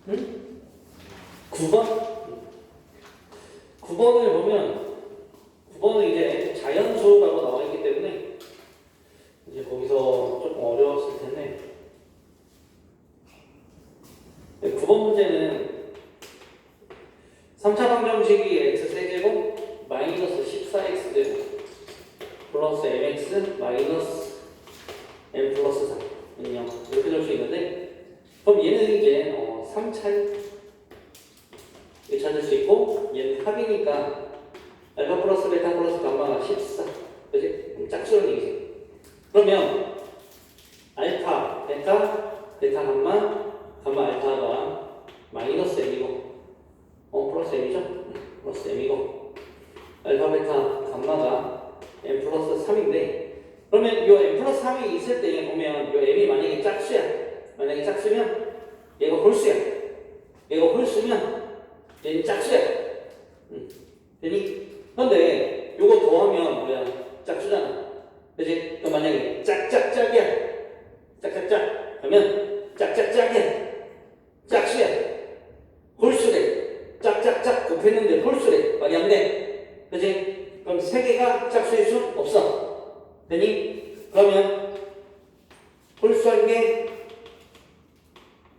응? 9번? 9번을 보면 9번은 이제 자연수라고 나와 있기 때문에 이제 거기서 조금 어려웠을 텐데 9번 문제는 3차 방정식이 x세제곱 마이너스 14x제곱 플러스 mx 마이너스 m 플러스 3 인형 이렇게 줄 수 있는데 그럼 얘는 이제 3차를 찾을 수 있고 얘는 합이니까 알파 플러스 베타 플러스 감마가 14 그지? 짝수라는 얘기지. 그러면 알파 베타 감마 알파가 마이너스 m이고 플러스 m이죠? 플러스 m이고 알파 베타 감마가 m 플러스 3인데 그러면 요 m 플러스 3이 있을 때 보면 요 m이 만약에 짝수야. 만약에 짝수면 얘가 홀수야. 얘가 홀수면 얘는 짝수야. 되니? 근데 요거 더하면 뭐야? 짝수잖아. 그치? 그럼 만약에 짝짝짝이야. 짝짝짝. 그러면 짝짝짝이야. 짝수야. 홀수래. 짝짝짝 곱했는데 홀수래. 말이 안 돼. 그치? 그럼 세 개가 짝수일 수 없어. 되니? 그러면 홀수한 게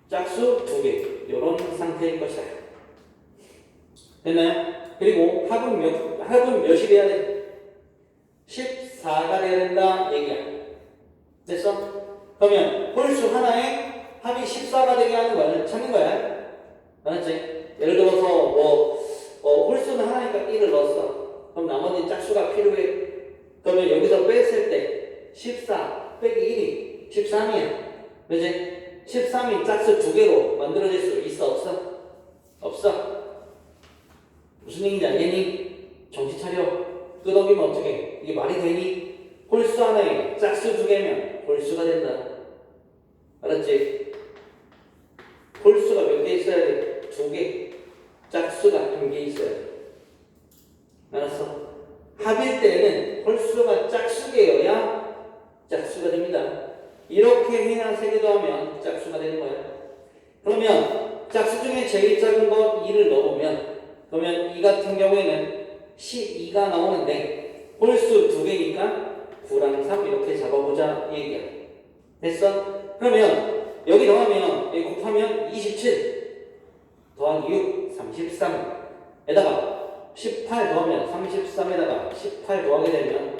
짝수 2개. 요런 상태일 것이다. 됐나요? 그리고 합은 몇이 돼야 돼? 14가 돼야 된다 얘기야. 됐어? 그러면 홀수 하나에 합이 14가 되게 하는 거야. 찾는 거야. 알았지? 예를 들어서 홀수는 하나니까 1을 넣었어. 그럼 나머지 짝수가 필요해. 그러면 여기서 뺐을 때 14 빼기 1이 13이야. 그지? 13이 짝수 2개로 만들어질 수 있어? 없어? 없어. 무슨 얘기인지 알겠니? 정신 차려. 끄덕이면 어떡해? 이게 말이 되니? 홀수 하나에 짝수 2개면 홀수가 된다. 알았지? 홀수가 몇 개 있어야 돼? 2개. 짝수가 1개 있어야 돼. 알았어? 합일 때는 홀수가 짝수개여야 짝수가 됩니다. 이렇게 해야 3개 더하면 짝수가 되는 거야. 그러면 짝수 중에 제일 작은 거 2를 넣어보면 그러면 이 같은 경우에는 12가 나오는데 홀수 2개니까 9랑 3 이렇게 잡아보자 얘기야. 됐어? 그러면 여기 더하면 여기 곱하면 27 더하기 6 33에다가 18 더하면 33에다가 18 더하게 되면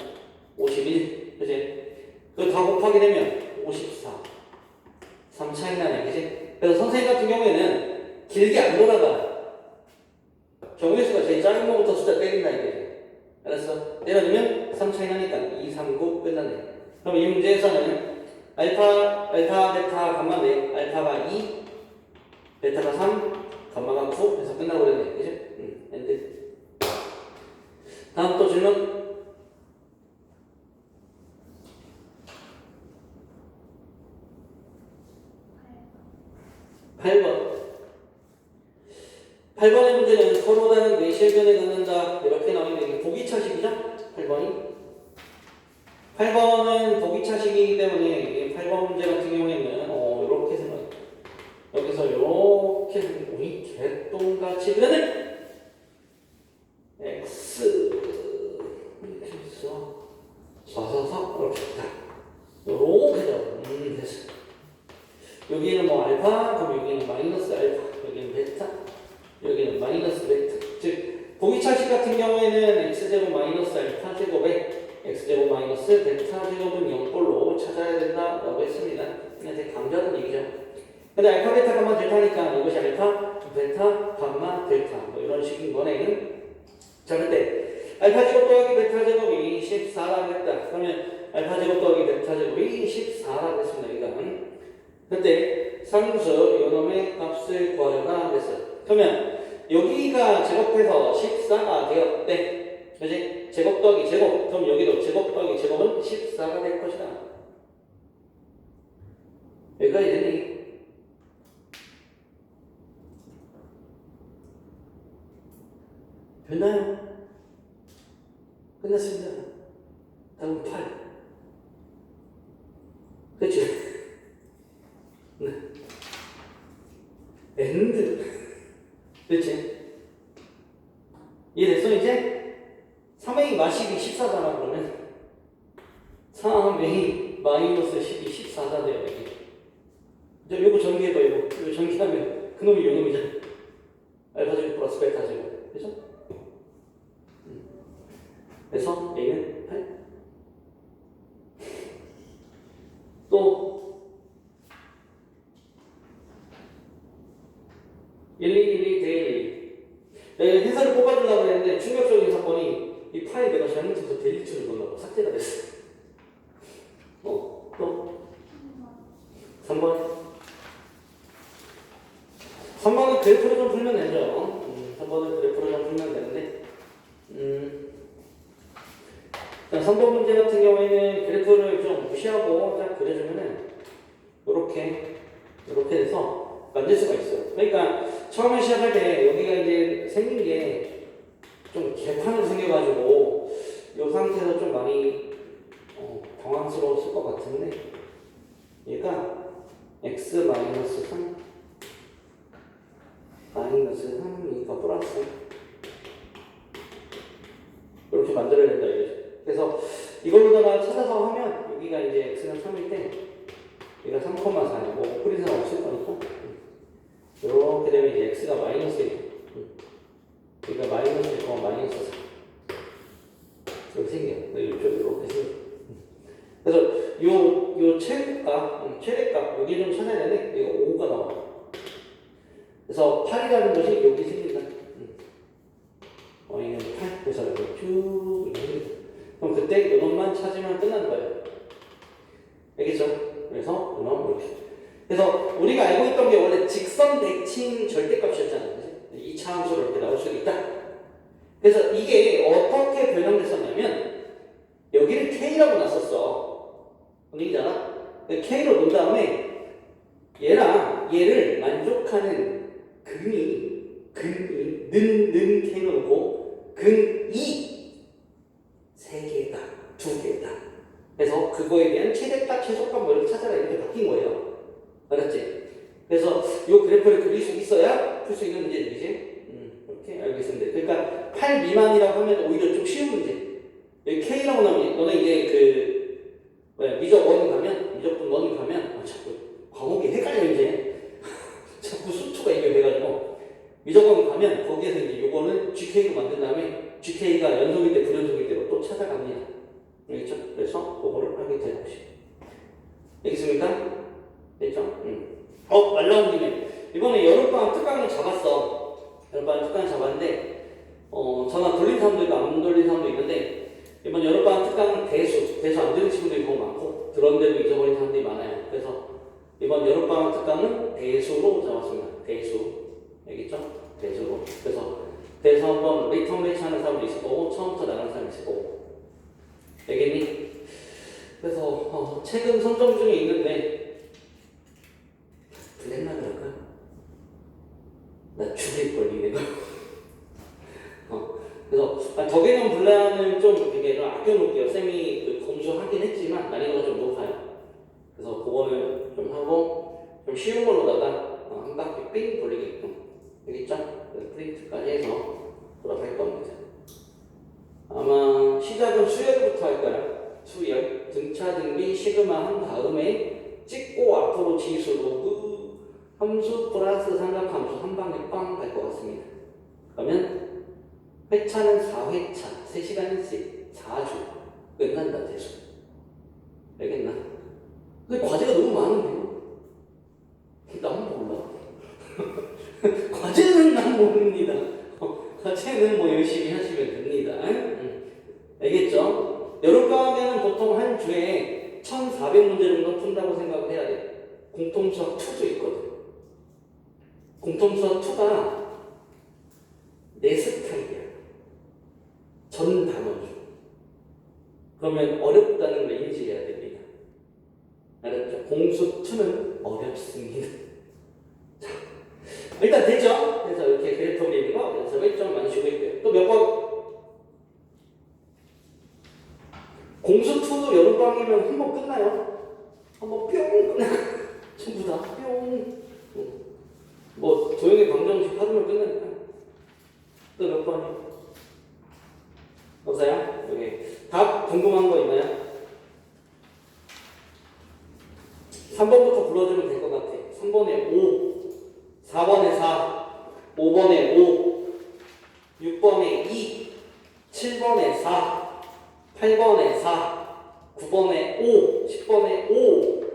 51 그치? 그거 다 곱하게 되면 54 3 차이 나네 그치? 그래서 선생님 같은 경우에는 길게 안 돌아가. 정의수가 제일 작은 거부터 숫자 때린다 이거지. 알았어? 때려주면 3 차이 나니까 2, 3, 9 끝났네. 그럼 이 문제에서는 알파, 베타, 감마 4 알파가 2 베타가 3 감마가 9 해서 끝나버렸네 그치? 엔드. 다음 또 질문. 8번. 8번의 문제는 서로 다른 내실변에 갖는다. 이렇게 나오는데 이게 보기차식이죠? 8번이. 8번은 보기차식이기 때문에 8번 문제 같은 경우에는 이렇게 생각해. 여기서 이렇게 우리 개똥같이 그러면 x 이렇게 해서 쏴서 이렇게 딱 이렇게 잡아. 됐어. 여기는 뭐 알파, 그럼 여기는 마이너스 알파, 여기는 베타, 여기는 마이너스 베타. 즉 보기차식 같은 경우에는 x제곱 마이너스 알파 제곱에 x제곱 마이너스 베타 제곱은 0꼴로 찾아야 된다라고 했습니다. 그냥 되게 강조하는 얘기죠. 근데 알파 베타 감마 델타니까 이것이 알파 베타 감마 델타 뭐 이런 식인 거네. 자, 근데 알파 제곱 더하기 베타 제곱이 14라고 했다. 그러면 알파 제곱 더하기 베타 제곱이 14라고 했습니다. 이거는. 근데 상수 요놈의 값을 구하려나 그랬어요. 그러면 여기가 제곱해서 14가 되었대. 그지? 제곱 더하기 제곱. 그럼 여기도 제곱 더하기 제곱은 14가 될 것이다. 여기까지 되니? 됐나요? 끝났습니다. 다음 8. 그치? 네. and. 그렇지? 이해됐어 이제? 3a 마십이 14잖아 그러면 3a 마이너스 10이 14가 돼요 여기. 이제 요거 전개해봐 이거 전개하면 그놈이 요놈이잖아. 알파제곱 플러스 베타제곱 그죠? 그래서 A는 8. 또 1212 대1. 내가 해설을 뽑아주려고 했는데 충격적인 사건이 이 파일 내가 잘못해서 델리트를 넣으려고 삭제가 됐어. 또 3번. 3번은 그래프로 좀 풀면 되죠. 3번은 그래프로 좀 풀면 되는데 3번 문제 같은 경우에는 그래프를 좀 무시하고 딱 그려주면은 요렇게 돼서 만들 수가 있어요. 그러니까 처음에 시작할 때 여기가 이제 생긴 게 좀 개판으로 생겨가지고 이 상태에서 좀 많이 당황스러웠을 것 같은데 얘가 x-3 3이니까 플러스 이렇게 만들어야 된다 이거죠. 그래서 이걸로다가 찾아서 하면 여기가 이제 x는 3일 때 얘가 3,4이고 프리즈는 없을 거니까 이렇게 되면 이제 x가 마이너스 1 여기가 마이너스 1, 마이너스 4 이렇게 생겨요. 이렇게 생겨요. 그래서 요 최대값 여기 좀 찾아야 되는데 이거 5가 나와요. 그래서 8이라는 것이 여기 생긴다. 여기는 8. 그래서 이렇게 쭉 그럼 그때 요놈만 찾으면 끝나는 거예요. 알겠죠? 그래서 요놈 이렇게. 그래서 우리가 알고 있던 게 원래 직선 대칭 절대값이었잖아요. 이 차함수로 이렇게 나올 수도 있다. 그래서 이게 어떻게 변형됐었냐면 여기를 K라고 놨었어. 얘기잖아. K로 놓은 다음에 얘랑 얘를 만족하는 근이 는 K로 놓고 근 3개다 2개다. 그래서 그거에 대한 최대값, 최소값 뭐 이렇게 찾아라 이렇게 바뀐 거예요. 알았지? 그래서 이 그래프를 그릴 수 있어야 풀 수 있는 문제들이지. 이렇게 알고 있으면 돼. 그러니까 8 미만이라고 하면 오히려 좀 쉬운 문제. 여기 K라고 나오면 너는 이제 미적분 1 가면 자꾸 과목이 헷갈려 이제. 자꾸 수투가 이게 돼가지고 미적분 가면 거기에서 이제 요거는 GK로 만든 다음에 GK가 연속일 때 불연속일 때로 또 찾아갑니다. 알겠죠? 그래서 그거를 하게 되는 것이. 알겠습니까? 됐죠? 말 나온 김에 이번에 여름방학 특강을 잡았어. 여름방학 특강을 잡았는데 전화 돌린 사람도 있고 안 돌린 사람도 있는데 이번 여름방학 특강은 대수 안 들은 친구들이 너무 많고 들었는데도 잊어버린 사람들이 많아요. 그래서 이번 여름방학 특강은 대수로 잡았습니다. 대수. 알겠죠? 대수로. 그래서 한번 리턴 매치 하는 사람도 있을 거고 처음부터 나가는 사람도 있을 거고. 알겠니? 그래서 최근 선정 중에 있는데 블랙나 그럴까? 나 죽일 걸 니네가. 그래서 덕에는 블랙은 좀 되게 아껴놓을게요. 쌤이 그 검수하긴 했지만 난이도가 좀 높아요. 그래서 그거는 좀 하고 좀 쉬운 걸로다가 한 바퀴 삥 돌리게끔. 알겠죠? 프린트까지 해서 돌아갈 겁니다. 아마 시작은 수열부터 할 거야. 수열. 등차 등비 시그마 한 다음에 찍고 앞으로 지수로 함수 플러스 삼각함수 한 방에 빵 갈 것 같습니다. 그러면 회차는 4회차 3시간씩 4주 끝난다 대수. 알겠나? 근데 과제가 너무 많은데요? 난 몰라. 과제는 난 모릅니다. 과제는 뭐 열심히 하시면 됩니다. 알겠죠? 여름방학에는 보통 한 주에 1,400문제 정도 푼다고 생각을 해야 돼. 공통수학 2도 있거든. 공통수학 2가 내 스타일이야. 전 단원주. 그러면 어렵다는 걸 인지해야 됩니다. 알았죠? 공수 2는 어렵습니다. 자, 일단 됐죠? 그래서 이렇게 그래프 그리는 거 연습을 좀 많이 주고 있고요. 또 몇 번? 공수 2도 여름방학이면 한 번 끝나요. 한 번 뿅 끝나. 전부 다 뿅. 뭐 조용히 방정식 하루면 끝나니까. 또 몇 번이요? 없어요? 여기 답 궁금한 거 있나요? 3번부터 불러주면 될 것 같아. 3번에 5, 4번에 4, 5번에 5, 6번에 2, 7번에 4, 8번에 4, 9번에 5, 10번에 5.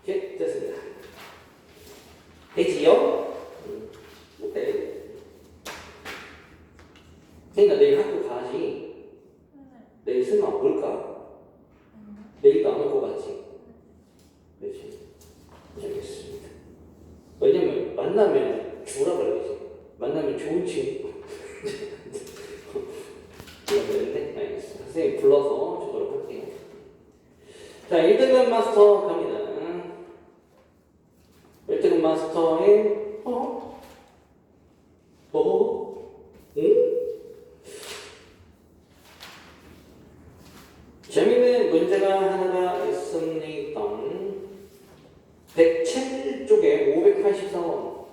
이렇게 됐습니다. 되지요? 네. 그러니까 내일 학교 가지. 내일 승아 올까? 내일도 안 올 것 같지? 그렇지. 알겠습니다. 왜냐면 만나면 주라 그러지. 만나면 좋은 친구. 그랬는데 알겠습니다. 선생님 불러서 주도록 할게요. 자, 1등급 마스터 갑니다. 1등급 마스터의 응? 재미있는 문제가 하나가 있습니다. 107쪽에 584번.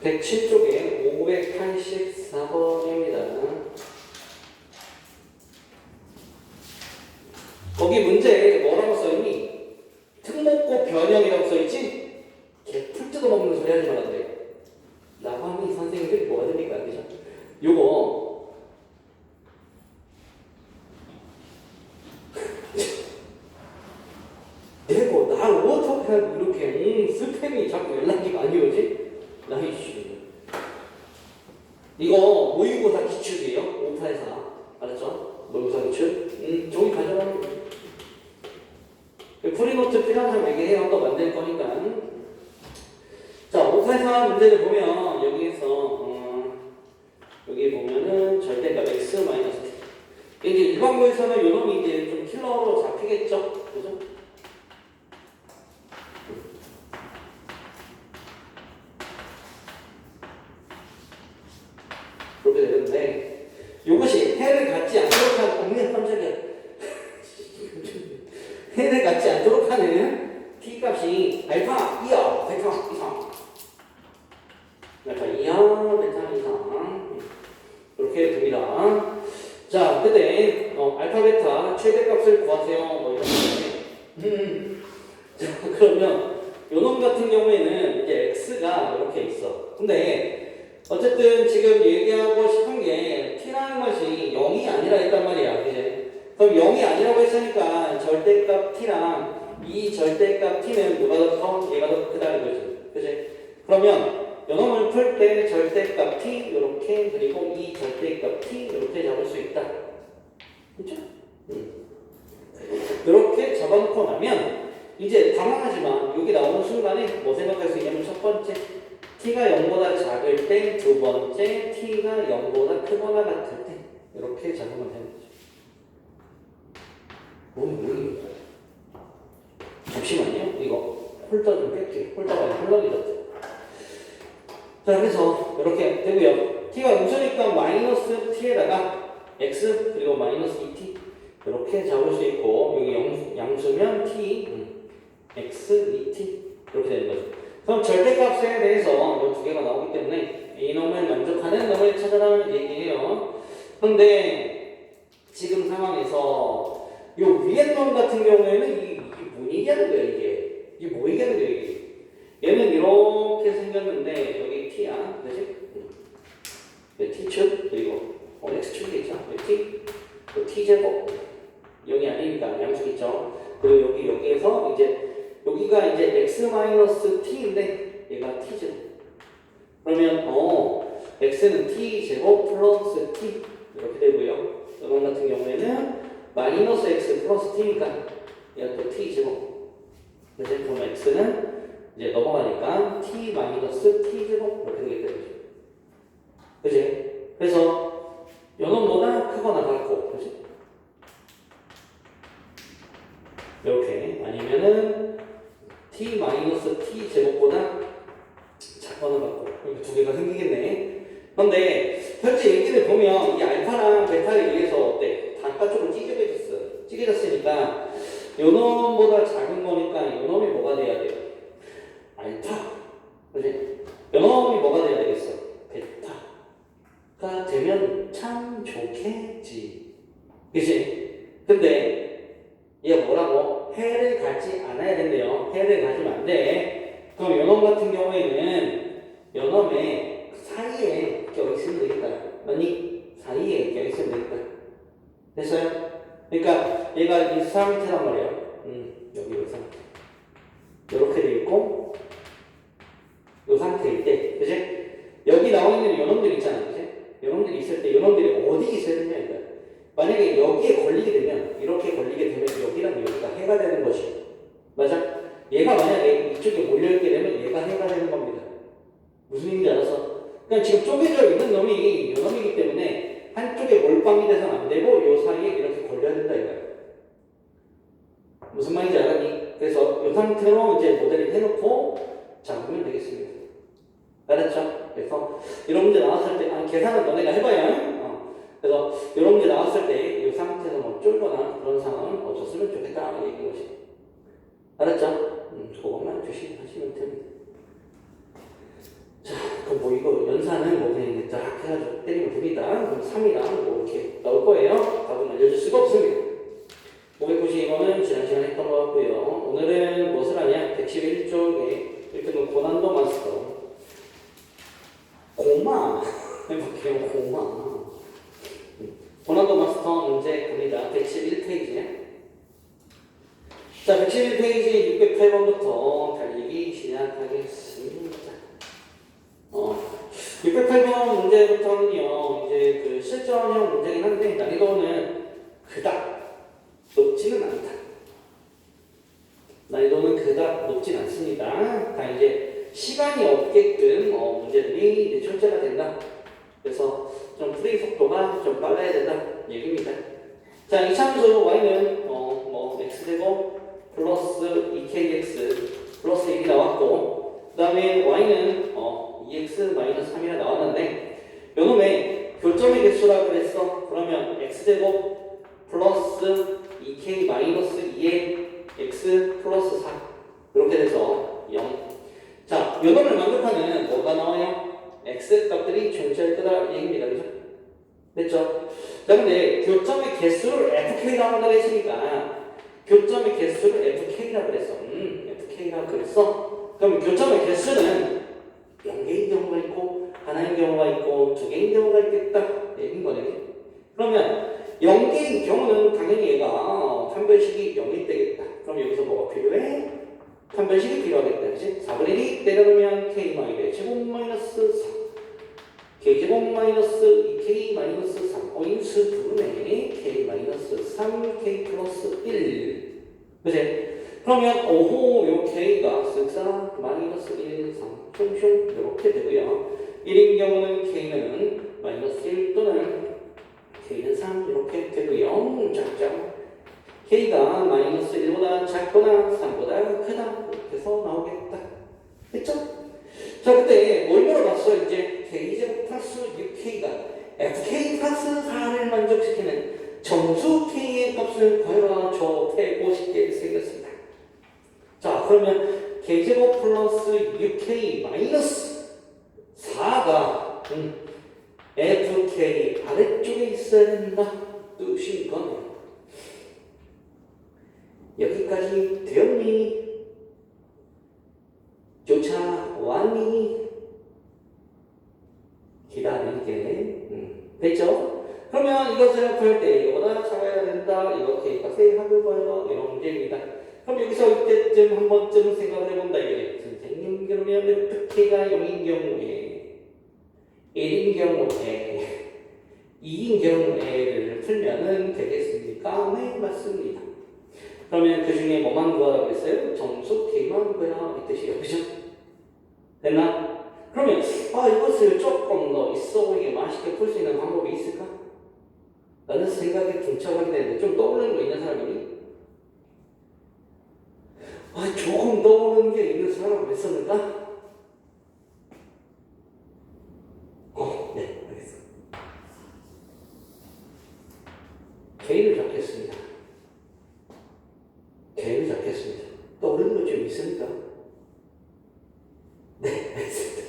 107쪽에 584번입니다. 거기 문제에 뭐라고 써있니? 특목고 변형이라고 써있지? 걔 풀 뜯어먹는 소리 하지 말았대. 라고 하면 선생님들이 뭐가 됩니까? 그죠? 요거 내고 나 어떻게 이렇게 스팸이 자꾸 연락이 많이 오지? 나이씨 이거 모의고사 기출이에요. 584 알았죠? 모의고사 기출 종이 가져가면 돼. 프리노트 필요한 사람 얘기해요. 또 만들 거니까. 자, 584 문제를 보면 여기에서 여기 보면은 절대값 x 마이너스 t. 이제 일반고에서는 요놈이 이제 좀 킬러로 잡히겠죠? 그죠? 그렇게 되는데 이것이 해를 갖지 않도록 하는 없는 깜짝이야. 해를 갖지 않도록 하는 t값이 알파 2야 베타 이상 알파 2야 베타 이상 이렇게 됩니다. 자, 그때 알파 베타 최대값을 구하세요. 뭐 이런 자, 그러면 요놈 같은 경우에는 이제 x가 이렇게 있어. 근데 어쨌든 지금 얘기하고 싶은 게 t라는 것이 0이 아니라 했단 말이야. 그지? 그럼 0이 아니라고 했으니까 절대값 t랑 이 절대값 t는 누가 더 커? 얘가 더 크다는 거지. 그지? 그러면 요놈을 풀 때 절대값 t 이렇게 그리고 이 절대값 t 이렇게 잡을 수 있다. 그렇죠? 이렇게 잡아놓고 나면 이제 당황하지만 여기 나오는 순간에 뭐 생각할 수 있냐면 첫 번째 t가 0보다 작을 때, 두 번째 t가 0보다 크거나 같을 때 이렇게 잡으면 되는 거죠. 뭐 잠시만요. 이거 홀더 좀 뺄게요. 홀더가 아니라 홀더기다. 자, 그래서 이렇게 되고요. t가 음수니까 마이너스 t에다가 x 그리고 마이너스 2t 이렇게 잡을 수 있고 여기 양수면 t x 2t 이렇게 되는 거죠. 그럼 절대값에 대해서 이 두 개가 나오기 때문에 이놈을 만족하는 놈을 찾아라 얘기해요. 그런데 지금 상황에서 이 위에 놈 같은 경우에는 이게 뭐 얘기하는 거야 이게 뭐 얘기하는 거야 이게 얘는 이렇게 생겼는데 여기 t야 그치? t축 그리고 x축이 있죠 t t제곱 0이 아니니까 양수 있죠. 그리고 여기에서 여기가 이제 x-t인데 얘가 t제곱. 그러면 x는 t제곱 플러스 t 이렇게 되고요. 이번 같은 경우에는 마이너스 x 플러스 t니까 얘가 또 t제곱. 그럼 x는 이제 넘어가니까 t 마이너스 t제곱 이렇게 되게 되죠. 그치? 그래서 요놈보다 크거나 같고, 그치? 이렇게 아니면은 t 마이너스 t 제곱보다 작거나 같고 이렇게 두 개가 생기겠네. 그런데 현재 얘기를 보면 이 알파랑 베타를 위해서 어때? 바깥쪽으로 찢어졌으니까 요놈보다 작은 거니까 요놈이 뭐가 돼야 돼요? 요놈이 뭐가 돼야 되겠어? 베타가 되면 참 좋겠지. 그치? 근데 얘가 뭐라고? 해를 가지 않아야 된대요. 해를 가지면 안 돼. 그럼 요놈 같은 경우에는 요놈의 사이에 껴있으면 되겠다. 맞니? 사이에 껴있으면 되겠다. 됐어요? 그러니까 얘가 이 상태란 말이에요. 여기 이 상태. 이렇게 돼 있고 이 상태일 때, 그지? 여기 나와 있는 요놈들 있잖아, 그지? 요놈들이 있을 때 요놈들이 어디 있어야 되냐니까. 만약에 여기에 걸리게 되면, 이렇게 걸리게 되면 여기랑 여기가 해가 되는 것이, 맞아? 얘가 만약에 이쪽에 몰려있게 되면 얘가 해가 되는 겁니다. 무슨 얘기인지 알았어? 그냥 지금 쪼개져 있는 놈이 요 놈이기 때문에 한쪽에 몰빵이 돼서는 안 되고 요 사이에 이렇게 걸려야 된다 이거야. 무슨 말인지 알았니? 그래서 이 상태로 이제 모델링 해놓고 잡으면 되겠습니다. 알았죠? 그래서 이런 문제 나왔을 때, 계산은 너네가 해봐야. 그래서 이런 문제 나왔을 때 이 상태에서 뭐 쫄거나 그런 상황은 없었으면 좋겠다 얘기인 것이. 알았죠? 그것만 조심하시면 됩니다. 자, 그럼 뭐 이거 연산은 뭐 그냥 딱 해가지고 때리면 됩니다. 그럼 3이랑 뭐 이렇게 나올 거예요. 답은 알려줄 수가 없습니다. 592번은 지난 시간에 했던 것 같고요. 오늘은 무엇을 하냐? 111쪽에 1등은 고난도 마스터. 고마. 해볼게요. 고마. 고난도 마스터 문제 갑니다. 111페이지에. 자, 111페이지 608번부터 달리기 시작하겠습니다. 608번 문제부터는요, 이제 그 실전형 문제긴 한데, 난이도는 그닥 높지는 않다. 난이도는 그닥 높진 않습니다. 다 이제 시간이 없게끔 문제들이 이제 출제가 된다. 그래서 좀 풀이 속도가 좀 빨라야 된다 얘기입니다. 자, 이 참수 y는 x제곱 플러스 2kx 플러스 1이 나왔고, 그 다음에 y는 2x 마이너스 3이라 나왔는데, 요놈의 교점의 개수라 그랬어. 그러면 x제곱 플러스 2k 마이너스 2의 x 플러스 4 이렇게 돼서 0. 자, 요놈을 만족하는 뭐가 나와요? x 값들이 존재할 거다 얘기입니다. 그죠? 됐죠? 자, 근데 교점의 개수를 fk라고 그랬으니까 교점의 개수를 fk라고 그랬어. fk라고 그랬어? 그럼 교점의 개수는 0개인 경우가 있고 하나인 경우가 있고 2개인 경우가 있겠다 얘기인 거네. 그러면 0개인 경우는 당연히 얘가 판별식이 0이 되겠다. 그럼 여기서 뭐가 필요해? 판별식이 필요하겠다. 그치? 4분의 1이 내려놓으면 k-의 제곱 마이너스 4 k제곱 마이너스 2k 마이너스 3 인수 부분에 k 마이너스 3 k 플러스 1 그치? 그러면 오호 요 k가 쓱싹 마이너스 1, 3 슝슝 이렇게 되고요. 1인 경우는 k는 마이너스 1 또는 k는 3 이렇게 되고요. 짝짝 k가 마이너스 1보다 작거나 3보다 크다 이렇게 해서 나오겠다. 됐죠? 자, 그때 뭘 물어봤어? 이제 k제곱 플러스 6k가 fk 플러스 4를 만족시키는 정수 k의 값을 구해라. 저 150개 생겼습니다. 자, 그러면 k제곱 플러스 6k 마이너스 4가 fk 아래쪽에 있어야 된다 뜻인 거네. 여기까지 되었니? 쫓아왔니? 기다리게. 됐죠? 그러면 이것을 구할 때 이거보다 작아야 된다. 이거 k값의 합을 구해라. 이런 문제입니다. 그럼 여기서 이때쯤 한 번쯤 생각을 해본다. 이게 선생님, 그러면 fk가 0인 경우에 1인 경우에 2인 경우에를 풀면은 되겠습니까? 네, 맞습니다. 그러면 그 중에 뭐만 구하라고 했어요? 정수 k만 구해라 이 뜻이에요. 그죠? 됐나? 그러면 이것을 조금 더 있어 보이게 맛있게 풀 수 있는 방법이 있을까? 라는 생각이 분척하게 되는데 좀 떠오르는 거 있는 사람 있니? 조금 떠오르는 게 있는 사람 있었는가? 네, 알겠습니다. k를 잡겠습니다. k를 잡겠습니다. 떠오르는 거 좀 있습니까? 네, 알겠습니다.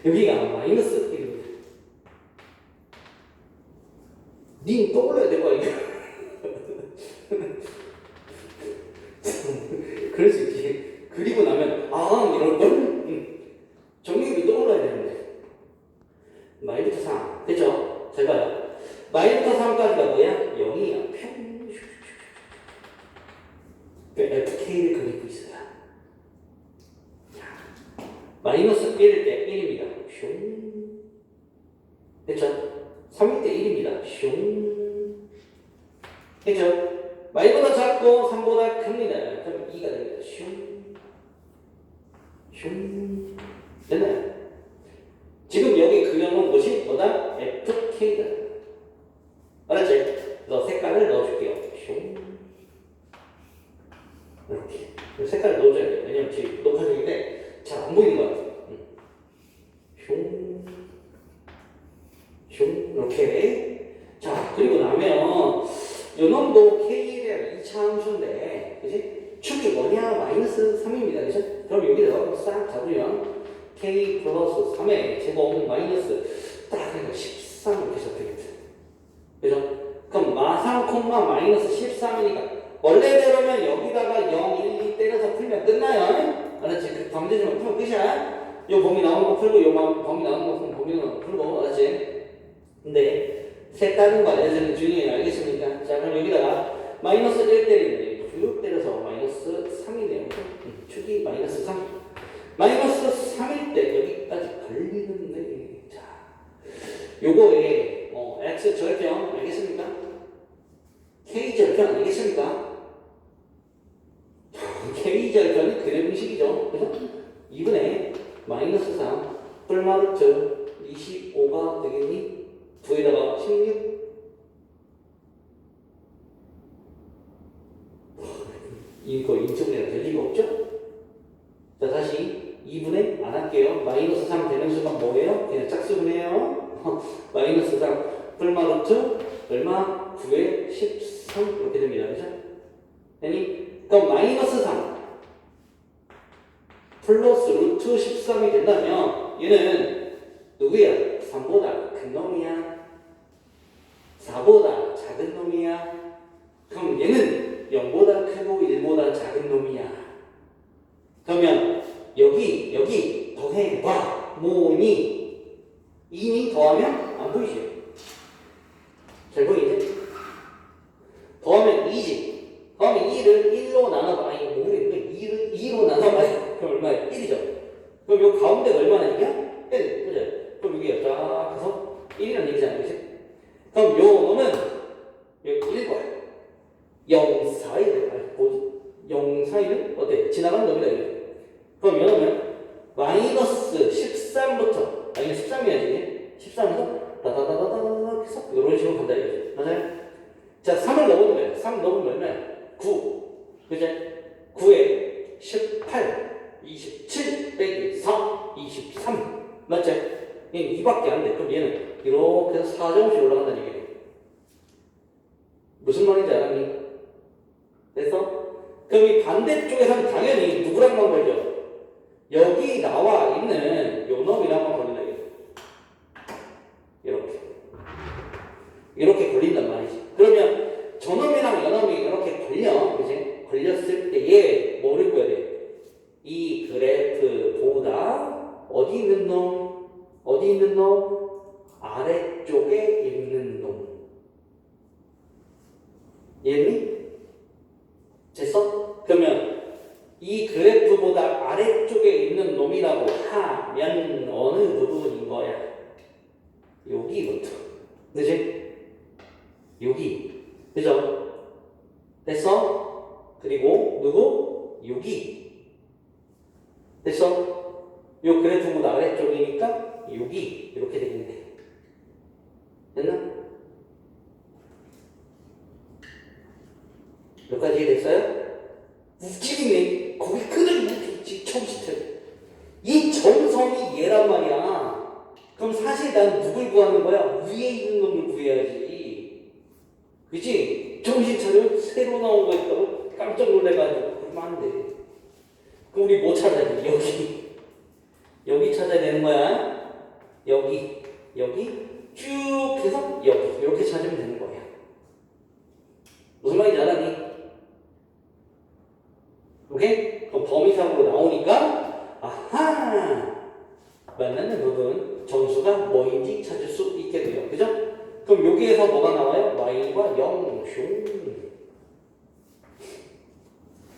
여기가 마이너스 1입니다. 님 떠올려야 될 거 아니야? 그럴 수 있지. 그리고 나면 이럴걸? 정리법이 떠올라야 되는데. 마이부터 3 됐죠? 잘 봐요. 마이부터 3까지가 뭐야? 0이야. FK를 그리고 있어요. 마이너스 1일 때 1입니다. 됐죠? 3일 때 1입니다. 됐죠? 마이보다 작고 3보다 큽니다. 그럼 2가 됩니다. 됐나요? 지금 여기 그려놓은 것이 뭐다? FK다. 알았지? 그래서 색깔을 넣어줄게요. 이렇게. 색깔을 넣어줘야 돼. 왜냐면 지금 녹화중인데 잘 안 보이는 것 같아. 이렇게. 자, 그리고 나면 요 놈도 K에 2차 함수인데, 그지? 축이 뭐냐? 마이너스 3입니다. 그죠? 그럼 여기다 싹 잡으면 K 플러스 3의 제곱 마이너스 딱 13 이렇게 적혀있죠. 그죠? 그럼 마상 콤마 마이너스 13이니까 원래대로면 여기다가 0, 1, 2 때려서 풀면 끝나요. 알았지? 그 범죄지만 풀면 끝이야. 요 범위 나오는 거 풀고 요 범위 나오는 거 풀고 범위 나오는 거 풀고. 알았지? 근데 색다른 거 알려주는 중이에요. 알겠습니까? 자, 그럼 여기다가 마이너스 1 때리는데 쭉 때려서 마이너스 3이네요. 축이 마이너스 3. 마이너스 3일 때 여기까지 걸리는데, 자, 요거에 x 절편 알겠습니까? k 절편 알겠습니까? k 절편이 그래 공식이죠. 그래서 2분의 마이너스 3 뿔마르트 25가 되겠니? 9에다가 16. 이거 인정내가 될 리가 없죠? 자, 다시 2분의 안 할게요. 마이너스 3 되는 순간 뭐예요? 그냥 짝수분해요. 마이너스 3 뿔마루트 얼마? 9에 13 이렇게 됩니다. 그죠? 되니? 그럼 마이너스 3 플러스 루트 13이 된다면 얘는 누구야? 3보다 큰 놈이야? 4보다 작은 놈이야? 그럼 얘는 0보다 크고 1보다 작은 놈이야. 그러면 여기 더해봐. 뭐니? 2니 더하면 안 보이죠? 잘 보이지? 더하면 2지. 더하면 2를 1로 나눠봐. 아니, 뭐래? 2로 나눠봐. 그럼 얼마야? 1이죠. 그럼 요 가운데가 얼마나 이냐? 1. 그죠? 그럼 여기가 쫙 해서 1이라는 얘기잖아요. 그치? 그럼 요 놈은 여기 1과야. 0 사이를, 0 사이는 어때? 지나가는 놈이다. 이거. 그럼 여러분 마이너스 13부터 마이너스 13이야지. 13에서 다다다다다다 해서 이런 식으로 간다 이거지. 맞아요? 자, 3을 넣어보면 돼요. 3 넣으면 얼마야? 9. 그죠? 9에 18, 27 빼기 4, 23. 맞죠? 얘는 2밖에 안 돼. 그럼 얘는 이렇게 해서 4점씩 올라간다는 얘기예요. 무슨 말인지 알았니? 그래서 그럼 이 반대쪽에서는 당연히 누구랑만 걸려? 여기 나와 있는 요 놈이랑만 걸린다. 이렇게 걸린단 말이지. 그러면 저놈이랑 요놈이 이렇게 걸려. 그지? 걸렸을 때에 뭐를 구해야 돼? 이 그래프보다 어디 있는 놈? 어디 있는 놈? 아래쪽에 있는 놈. 이해했니? 됐어? 그러면 이 그래프보다 아래쪽에 있는 놈이라고 하면 어느 부분인 거야? 여기부터. 그치? 여기. 그죠? 됐어? 그리고 누구? 여기. 됐어? 요 그래프보다 아래쪽이니까 여기. 이렇게 되겠네. 됐나? 여기까지 됐어요? 웃기네. 거기 그대로 웃기지. 처음부터. 이 점성이 얘란 말이야. 그럼 사실 난 누굴 구하는 거야? 위에 있는 놈을 구해야지. 그치? 정신 차려. 새로 나온 거 있다고 깜짝 놀래가지고 그러면 안 돼. 그럼 우리 뭐 찾아야 돼? 여기 찾아야 되는 거야. 여기 쭉 해서 여기 이렇게 찾으면 되는 거예요. 무슨 말인지 알았니? 오케이? 그럼 범위상으로 나오니까 아하! 만나는 부분 정수가 뭐인지 찾을 수 있게 돼요. 그죠? 그럼 여기에서 뭐가 나와요? y과 0, 슝.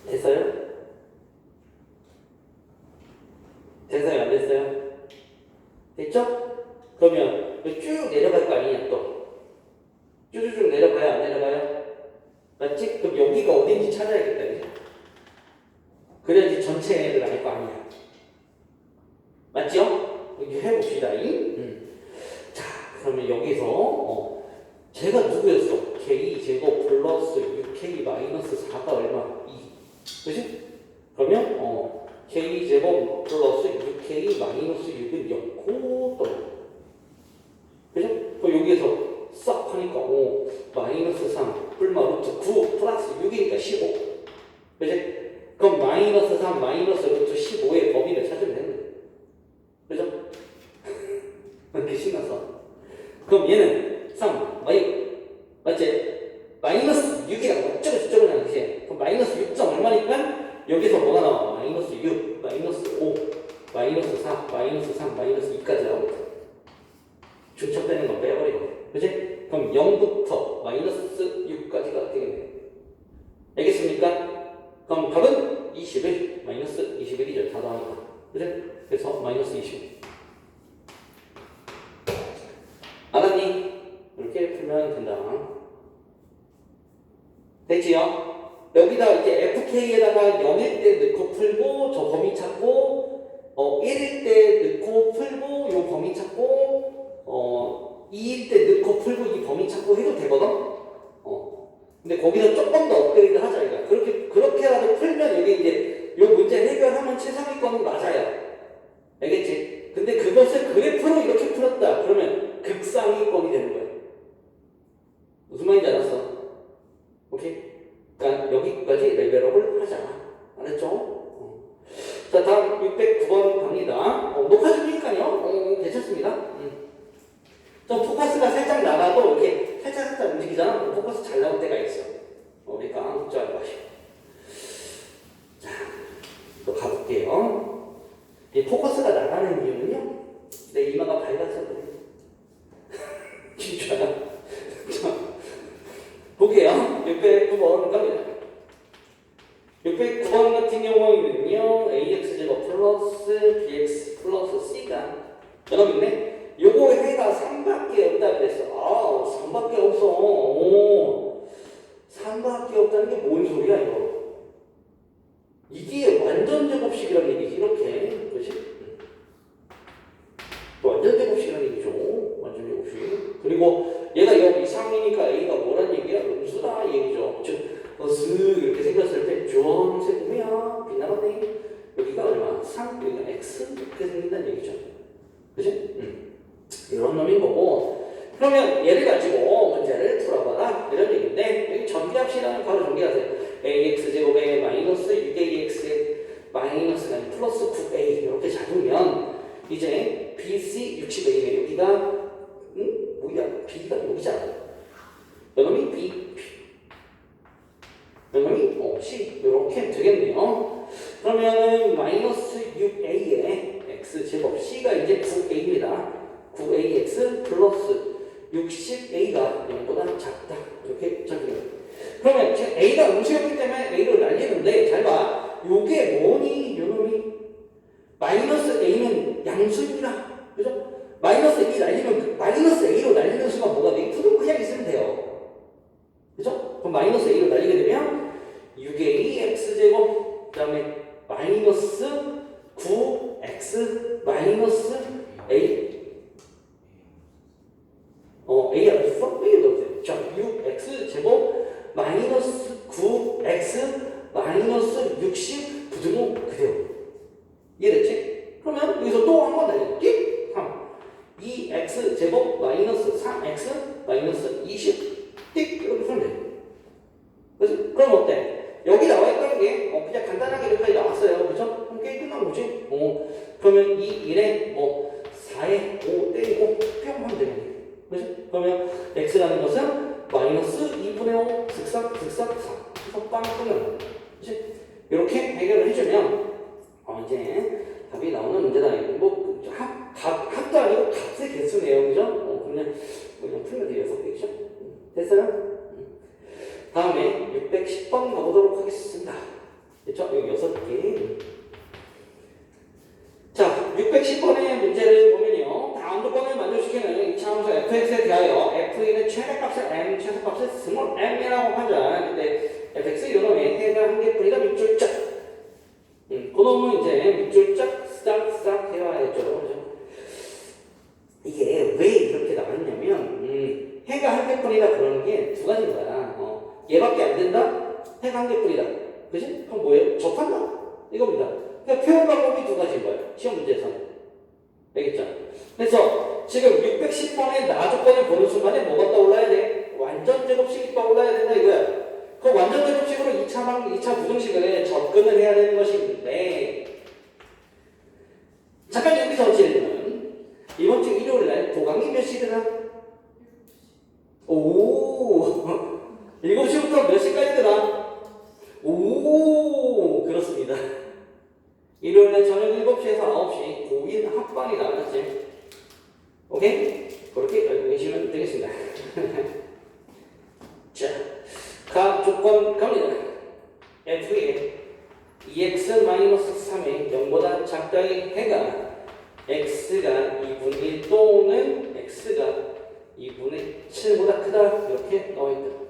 됐어요? 됐어요? 안 됐어요? 됐죠? 그러면 쭉 내려갈 거 아니냐 또. 쭉쭉 내려가요? 안 내려가요? 맞지? 그럼 여기가 어딘지 찾아야겠다. 그죠? 그래야지 전체 애들 알 거 아니야. 맞죠? 여기 해봅시다. 자, 그러면 여기서 제가 누구였어? K제곱 플러스 6K 마이너스 4가 얼마? 2. 그치? 그러면 K제곱 플러스 6K 마이너스 6은 0고 또 그죠? 그럼 여기에서 싹 하니까 마이너스 3 뿔마 루트 9 플러스 6이니까 15. 그치? 그럼 마이너스 3 마이너스 루트 15의 범위를 찾으면 되는 거예요. 그죠? 이렇게 신나서. 그럼 얘는 3 맞지? 마이너스 6이라고 어쩌고저쩌고라는 뜻이에요. 그럼 마이너스 6점 얼마니까 여기서 뭐가 나와? 마이너스 6, 마이너스 5, 마이너스 4, 마이너스 3, 마이너스 2까지 나오거든. 중첩되는 거 빼버리고. 그치? 그럼 0부터 마이너스 6까지가 되겠네. 알겠습니까? 그럼 답은 21, 마이너스 21이죠. 다 더하니까. 그래? 그래서 마이너스 20. 알았니? 이렇게 풀면 된다. 됐지요? 여기다 이제 FK에다가 0일 때 넣고 풀고, 저 범위 찾고, 1일 때 넣고 풀고, 요 범위 찾고, 2일 때 넣고 풀고, 이 범위 찾고 해도 되거든? 근데 거기서 조금 더 업그레이드 하자, 이거. 그렇게라도 풀면 여기 이제 요 문제 해결하면 최상위권은 맞아요. 알겠지? 근데 그것을 그래프로 이렇게 풀었다. 그러면 극상위권이 되는 거예요. 무슨 말인지 알았어? 오케이? 그러니까 여기까지 레벨업을 하자. 알았죠? 자, 다음 609번 갑니다. 녹화 중이니까요. 괜찮습니다. 좀 포커스가 살짝 나가도 이렇게 살짝 움직이잖아. 포커스 잘 나올 때가 있어. 그러니까 걱정하지 마시고. 자, 또 가볼게요. 이 포커스가 나가는 이유는요. 내 이마가 밝아서 그래. 진짜야. 자, 볼게요. 609번 갑니다. 609번 같은 경우에는요. AX제곱 플러스 BX 플러스 C가 여러분 있네. 요거 해가 3밖에 없다 그랬어. 3밖에 없어. 3밖에 없다는 게 뭔 소리야 이거? 이게 완전 제곱식이라는 얘기지. 이렇게 그렇지? 완전 제곱식이라는 얘기죠. 완전 제곱식. 그리고 얘가 여기 이상이니까 A가 뭐란 얘기야? 음수다 이 얘기죠. 즉 쓱 이렇게 생겼을 때 주황색 뭐야? 빛나갔네. 여기가 얼마? 3, 여기가 X 이렇게 생긴다는 얘기죠. 그치? 이런 놈인 거고. 그러면 얘를 가지고 문제를 풀어봐라 이런 얘기인데 여기 전개합시다. 바로 전개하세요. AX제곱에 마이너스 6AX에 마이너스가 플러스 9A 이렇게 잡으면 이제 BC 60A에 여기가 뭐야? B가 여기잖아. 요놈이 B 요놈이 C 이렇게 되겠네요. 그러면은 마이너스 6A에 X제곱 C가 이제 9A입니다. 9AX 플러스 60A가 0보다 작다. 이렇게 적용해요. 그러면 지금 A가 음수였기 때문에 A를 날리는데 잘 봐. 요게 뭐니? 요놈이 마이너스 A는 양수입니다. 그죠? 마이너스 A 날리면 마이너스 A로 날리는 수가 뭐가 네이트도 그냥 있으면 돼요. 그죠? 그럼 마이너스 A로 날리게 되면 6A X제곱 그 다음에 마이너스 9X 마이너스 A A가 없어? A가 없어요. 자, 6X 제곱 마이너스 9X 마이너스 60 부등호 그대로. 이해됐지? 그러면 여기서 또 한 번 날릴게. 3. 2X 제곱 마이너스 3X 마이너스 20 띡 이렇게 풀면 돼. 그래서 그럼 어때? 여기 나와 있다는 게 그냥 간단하게 이렇게 나왔어요. 그죠? 그럼 게임 끝난 거지? 그러면 이 1에 4 4에 5 떼고 뿅 하면 되겠네. 그렇지? 그러면 x라는 것은 마이너스 2분의 5 슥싹 4 그래서 빵 끊는 거지. 그렇지? 이렇게 해결을 해주면 이제 답이 나오는 문제다. 뭐 합도 아니고 값의 개수네요. 그죠? 그냥 풀면 돼요. 6개. 그죠? 됐어요? 다음에 610번 가보도록 하겠습니다. 그쵸? 여기 6개. 자, 610번의 문제를 보면요. 다음 조건을 만족시키는 2차 함수 fx에 대하여 f의 최대값을 m, 최소값을 스몰 m이라고 하자. 근데 fx 요놈의 해가 한 개뿐이다. 밑줄짝. 그놈은 이제 밑줄짝 싹싹 해와야죠. 그죠? 이게 왜 이렇게 나왔냐면, 해가 한 개뿐이다 그러는 게 두 가지인 거야. 얘밖에 안 된다? 해가 한 개뿐이다. 그지? 그럼 뭐예요? 접한다? 이겁니다. 그러니까 표현 방법이 두 가지인 거예요. 시험 문제에서는. 알겠죠? 그래서 지금 610번의 나 조건을 보는 순간에 뭐가 떠올라야 돼? 완전 제곱식이 떠올라야 된다 이거야. 그 완전 제곱식으로 2차 부등식을 접근을 해야 되는 것인데, 잠깐 여기서 질문. 이번 주 일요일날 도강이 몇 시더라? 오 7시부터 몇 시까지더라? 오 그렇습니다. 일요일날 저녁 7시에서 9시 고인 합반이다. 알았지? 오케이? 그렇게 알고 계시면 되겠습니다. 자, 각 조건 갑니다. f의 2x-3의 0보다 작다의 해가 x가 2분의 1 또는 x가 2분의 7보다 크다 이렇게 나와있다.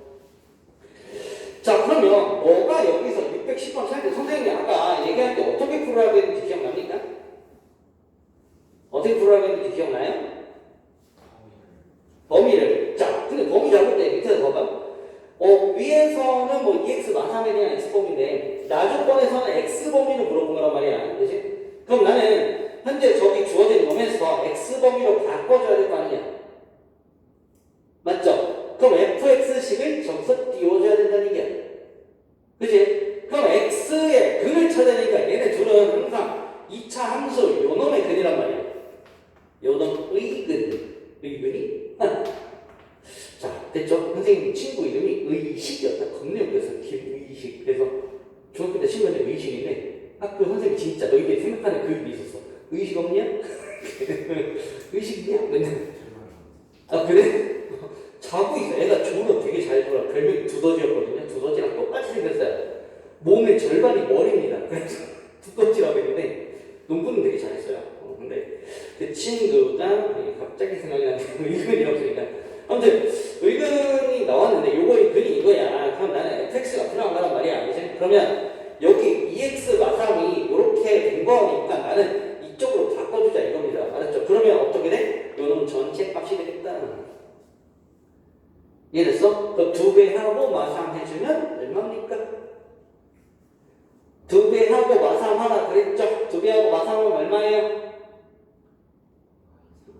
자, 그러면 뭐가 여기서 610번 차인데 선생님이 아까 얘기할 때 어떻게 풀으라고 했는지 기억납니까? 어떻게 풀으라고 했는지 기억나요? 범위를. 자, 근데 범위 잡을 때 밑에서 봐봐. 위에서는 뭐 2x 마삼에 대한 x범위인데 나조건에서는 x범위를 물어본 거란 말이야. 그치? 그럼 나는 현재 저기 주어진 놈에서 x범위로 바꿔줘야 될 거 아니냐? 맞죠? 그럼 fx식을 저기서 띄워줘야 된다는 얘기야. 그치? 그럼 x의 근을 찾아내니까 얘네 둘은 항상 2차 함수 요놈의 근이란 말이야. 요놈의 근. 의근이? 자, 됐죠? 선생님 친구 이름이 의식이었다. 겁내 웃겼어. 김의식. 그래서 중학교 때 친구한테 의식인데 학교 선생님 진짜 너희들이 생각하는 그 일이 있었어. 의식 없냐? 의식 있냐? 맨날. 아, 그래? 자고 있어. 애가 졸업 되게 잘 졸아. 별명이 두더지였거든요. 두더지랑 똑같이 생겼어요. 몸의 절반이 머리입니다. 그래서 두더지라고 했는데 농구는 되게 잘했어요. 근데 그 친구가 갑자기 생각이 나는데 의근이 없으니까 아무튼 의근이 나왔는데 요거 의근이 이거야. 그럼 나는 fx가 필요한 거란 말이야. 그치? 그러면 여기 2x 마삼이 이렇게 된 거니까 나는 이쪽으로 바꿔주자 이겁니다. 알았죠? 그러면 어떻게 돼? 요놈 전체 값이 되겠다. 이해됐어? 그 2배 하고 마삼 해주면 얼마입니까? 2배 하고 마삼 하나 그랬죠? 2배 하고 마삼 하면 얼마예요?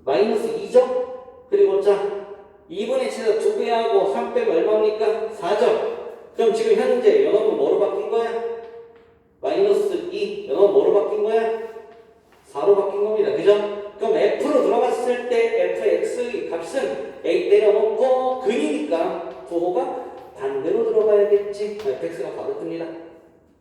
마이너스 2죠? 그리고 자 2분의 7에서 2배 하고 3 빼면 얼마입니까? 4죠? 그럼 지금 현재 연업은 뭐로 바뀐 거야? 마이너스 2 연업은 뭐로 바뀐 거야? 4로 바뀐 겁니다. 그죠? 그럼 F로 들어갔을 때 fx의 값은 a 때려놓고 근이니까 부호가 반대로 들어가야겠지. fx가 바로 뜹니다.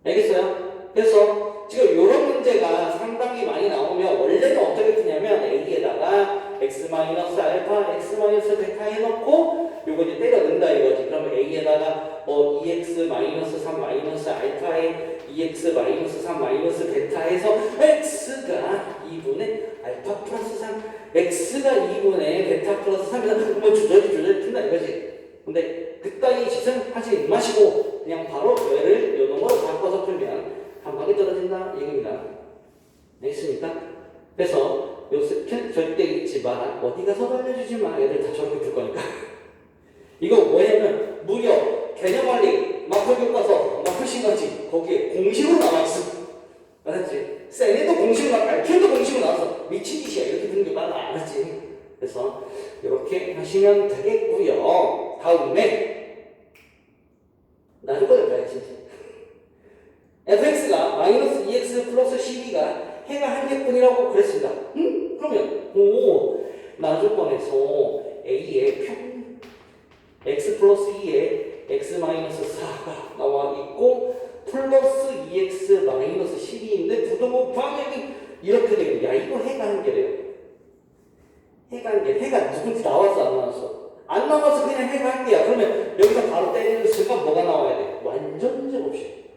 알겠어요? 그래서 지금 이런 문제가 상당히 많이 나오면 원래는 어떻게 푸냐면 a에다가 x-알파, x-베타 해놓고 요거 이제 때려 넣는다 이거지. 그러면 a에다가 뭐 2x-3 알파에 2x-3 베타 해서 x가 2분의 알파 플러스 3 x가 2분의 베타 플러스 3이다. 뭐 주저리 푼다 이거지. 근데 그따위 짓은 하지 마시고 그냥 바로 얘를 요 놈으로 바꿔서 풀면 한 방에 떨어진다 얘기입니다. 알겠습니까? 그래서 요 스캔 절대 잊지 마라. 어디 가서 알려주지 마. 애들 다 저렇게 풀 거니까. 이거 뭐냐면 무려 개념관리 마플 교과서 마플 신가지 거기에 공식으로 나와있어. 알았지? 쌤에도 공식으로 나와, 알펜도 공식으로 나와서 미친 짓이야. 이렇게 듣는 게 맞아. 알았지? 그래서 이렇게 하시면 되겠고요. 다음에 나중에 봐야지. fx가 마이너스 2x 플러스 12가 해가 한 개뿐이라고 그랬습니다. 응? 그러면 나조건에서 A의 x 플러스 2에 x 마이너스 4가 나와 있고 플러스 2x 마이너스 12인데 부등호 방향이 이렇게 되면 야 이거 해가 한계래요. 해가 한계. 해가 누군지 나왔어 안 나왔어? 안 나와서 그냥 해가 한계야. 그러면 여기서 바로 때리는 순간 뭐가 나와야 돼? 완전 제곱식.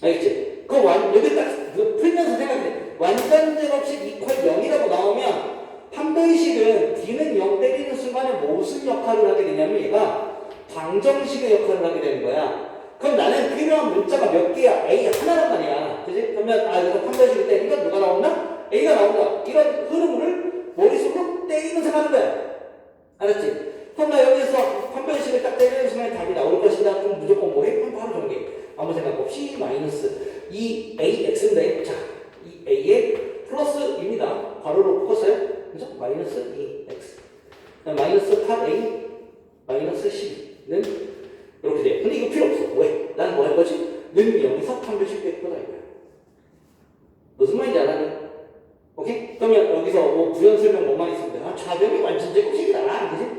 알겠지? 여기 딱 풀면서 생각해. 완전 제곱식 이퀄 0이라고 나오면 판별식은 D는 0 때리는 순간에 무슨 역할을 하게 되냐면 얘가 방정식의 역할을 하게 되는 거야. 그럼 나는 필요한 문자가 몇 개야? A 하나란 말이야. 그지? 그러면 여기서 판별식을 때리니까 누가 나온다? A가 나온다. 이런 흐름을 머릿속으로 때리면서 가는 거야. 알았지? 그럼 나 여기서 판별식을 딱 때리는 순간에 답이 나올 것이다. 그럼 무조건 뭐 해? 그럼 바로 전개. 아무 생각 없이 마이너스 2AX인데 자, 이 A의 플러스입니다. 괄호로 묶었어요. 그죠? 마이너스 2x 마이너스 8a 마이너스 12는 이렇게 돼요. 근데 이거 필요 없어. 왜? 난 뭐 할 거지? 는 여기서 판별식 될 거다 이거야. 무슨 말인지 알아요? 오케이? 그러면 여기서 뭐 부연 설명 뭐만 있으면 돼? 좌변이 완전 제곱식이다. 그지?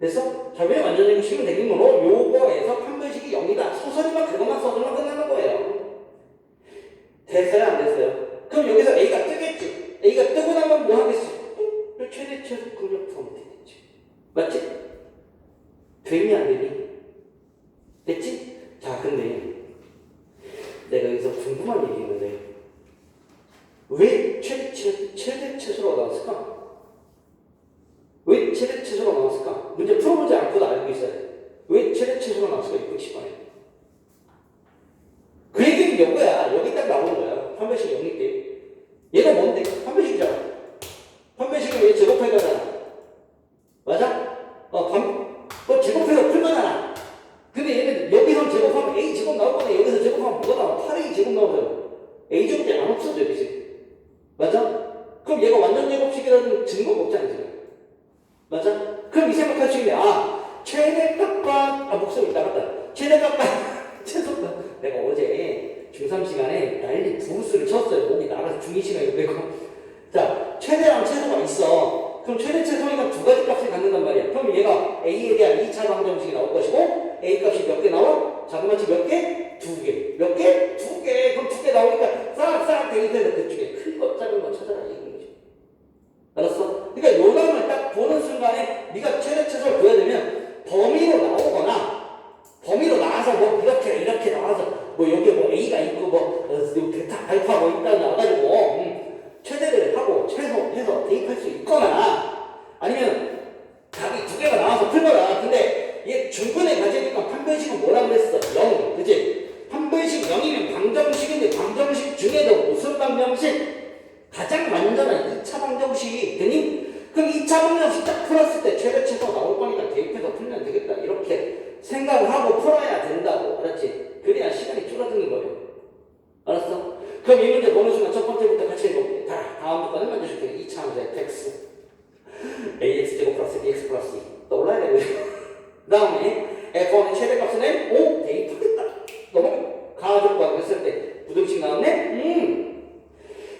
됐어? 좌변이 완전 제곱식은 되긴 뭐로 요거에서 판별식이 0이다. 소설이만 그것만 써주면 끝나는 거예요. 됐어요? 안 됐어요? 그럼 여기서 A가 뜨겠지? A가 뜨고 나면 뭐 하겠어? 최대치에서 근력 더 못했지. 맞지? 되니 안 되니? 됐지? 자, 근데 내가 여기서 궁금한 얘기 있는데 왜 최대치수로 나왔을까? 왜 최대치수로 나왔을까? 문제 풀어보지 않고도 알고 있어야 돼. 왜 최대치수로 나왔을까? 610번에. 그 얘기는 이거야. 여기 딱 나오는 거야. 판별식 0일 때. 얘가 뭔데? 판별식이잖아. 판별식은 왜 제곱해가잖아. 맞아? 제곱해서 풀거잖아. 근데 얘는 여기서 제곱하면 A 제곱 나올 거네. 여기서 제곱하면 뭐가 나와? 8A 제곱 나오잖아. A 제곱이 안 없어져, 여기서. 맞아? 그럼 얘가 완전 제곱식이라는 증거가 없잖아, 지금. 맞아? 그럼 이 생각할 수 있네. 최대값과, 목소리 나갔다. 최대값과, 최소값. 내가 어제 중3 시간에 난리 부스를 쳤어요. 목이 나가서 중2 시간에 되고. 자, 최대랑 최소가 있어. 그럼 최대 최소니까 두 가지 값을 갖는단 말이야. 그럼 얘가 A에 대한 2차 방정식이 나올 것이고 A 값이 몇 개 나와? 자그마치 몇 개? 2개. 몇 개? 2개. 그럼 2개 나오니까 싹싹 대입해서 그중에 큰 거 작은 거 찾아라 이거는 거지. 알았어? 그러니까 요 놈을 딱 보는 순간에 네가 최대 최소를 구해야 되면 범위로 나와서 뭐 이렇게 나와서 뭐 여기 뭐 A가 있고 뭐 베타 알파 뭐 있다 나와가지고 최대를 하고 최소해서 대입할 수 있거나 아니면 답이 2개가 나와서 풀거나. 근데 얘 중근에 가지니까 판별식은 뭐라 그랬어? 0. 그치? 판별식 0이면 방정식인데 방정식 중에도 무슨 방정식? 가장 완전한 2차 방정식. 되니? 그럼 2차 방정식 딱 풀었을 때 최대 최소 나올 거니까 대입해서 풀면 되겠다. 이렇게 생각을 하고 풀어야 된다고. 알았지? 그래야 시간이 줄어드는 거예요. 알았어? 그럼 이 문제 보는 순간 첫 번째부터 같이 해볼게. 다음부터는 먼저 줄게. 2차 함수 fx ax제곱 플러스 bx 플러스 2 떠올라야 되고요. 그 다음에 f1의 최대값은 5 대입하겠다. 너무 가족과 했을 때 부등식 나왔네?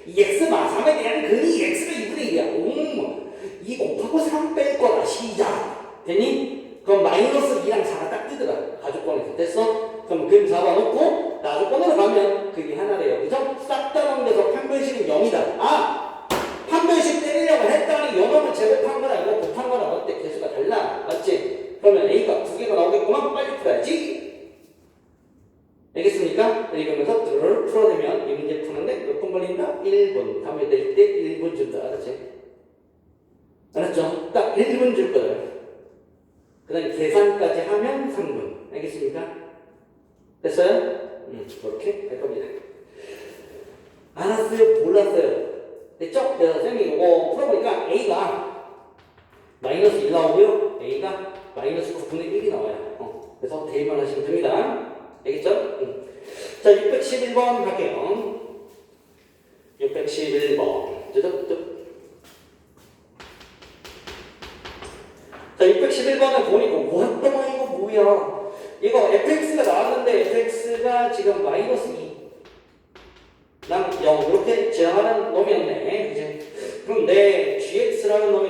이 x 마3에 대한 근이 x가 2분의 1이야. 2 곱하고 3 뺄 거다. 시작. 되니? 그럼 마이너스 2랑 4가 딱 뜨더라. 가족권에서. 됐어? 그럼 근 잡아놓고 나조건으로 가면 그게 하나래요. 그죠? 싹 다 넘겨서 판별식은 0이다. 판별식 때리려고 했더니 요놈을 제곱한 거랑 이거 곱한 거랑 어때? 개수가 달라. 맞지? 그러면 A가 2개가 나오겠구만. 빨리 풀어야지. 알겠습니까? 이러면서 들을 풀어내면 이 문제 푸는데 몇 분 걸린다? 1분. 다음에 낼 때 1분 준다. 알았지? 알았죠? 딱 1분 줄 거예요. 그 다음에 계산까지 하면 3분. 알겠습니까? 됐어요? 그렇게 할 겁니다. 알았어요? 몰랐어요? 됐죠? 그래서 선생님이 이거 풀어보니까 A가 마이너스 1 나오고요. A가 마이너스 9분의 1이 나와요. 그래서 대입만 하시면 됩니다. 알겠죠? 자, 611번 갈게요. 611번. 자, 611번을 보니까 뭐야? 이거 뭐야? 이거 fx가 나왔는데 fx가 지금 마이너스 2 랑 0 이렇게 제한하는 놈이었네. 그치? 그럼 x라고